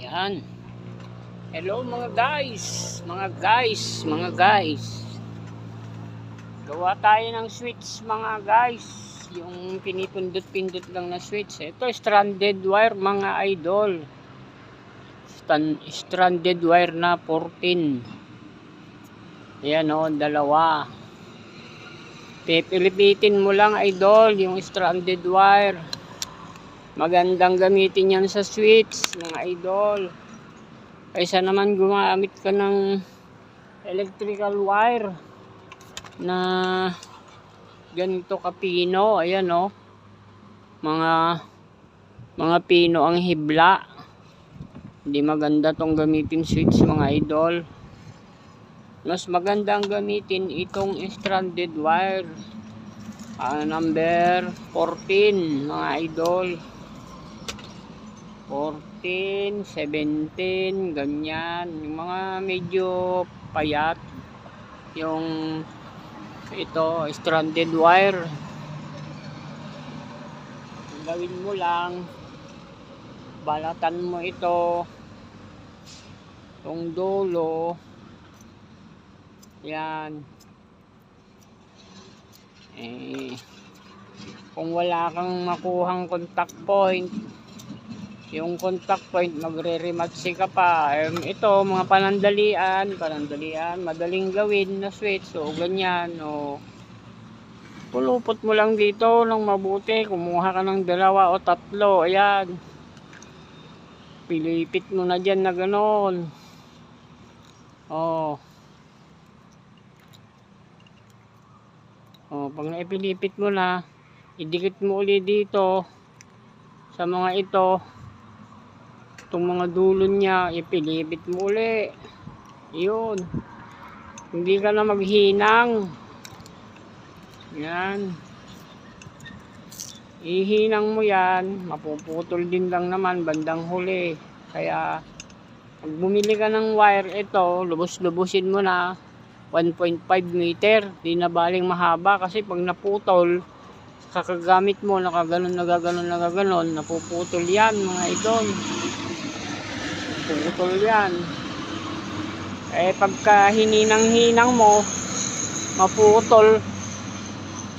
Yan. Hello mga guys. Mga guys. Gawa tayo ng switch mga guys. Yung pinipindot-pindot lang na switch. Ito stranded wire mga idol. Stranded wire na 14. Ayan o, dalawa. Pipilipitin mo lang idol yung stranded wire. Magandang gamitin yan sa switch mga idol. Kaysa naman gumamit ka ng electrical wire na ganito kapino. Ayan o. Mga pino ang hibla. Hindi maganda tong gamitin switch mga idol. Mas magandang gamitin itong stranded wire. Number 14 mga idol. 14, 17, ganyan. Yung mga medyo payat. Yung ito, stranded wire. Ang gawin mo lang, balatan mo ito. Itong dulo. Yan. Kung wala kang makuhang contact point, yung contact point magre-rematch ka pa. Ito mga panandalian, madaling gawin na switch. So ganyan o. Pulupot mo lang dito ng mabuti. Kumuha ka ng 2 o 3. Ayan. Pilipit mo na dyan na ganon. Pag naipilipit mo na, idikit mo ulit dito sa mga ito. Itong mga dulo niya, ipilipit mo ulit. Yun. Hindi ka na maghinang. Yan. Ihinang mo yan, mapuputol din lang naman bandang huli. Kaya, pag bumili ka ng wire, ito, lubos-lubusin mo na 1.5 meter. Di na baling mahaba kasi pag naputol, kakagamit mo, nakaganon, napuputol yan mga idol. Putol yan. Pagka hininang-hinang mo, maputol.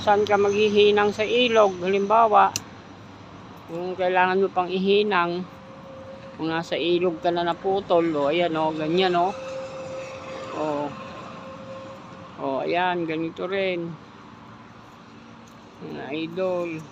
Saan ka maghihinang sa ilog? Halimbawa, kung kailangan mo pang ihinang, kung nasa ilog ka na naputol, ayan o, ganyan o. Ayan, ganito rin. Mga idol.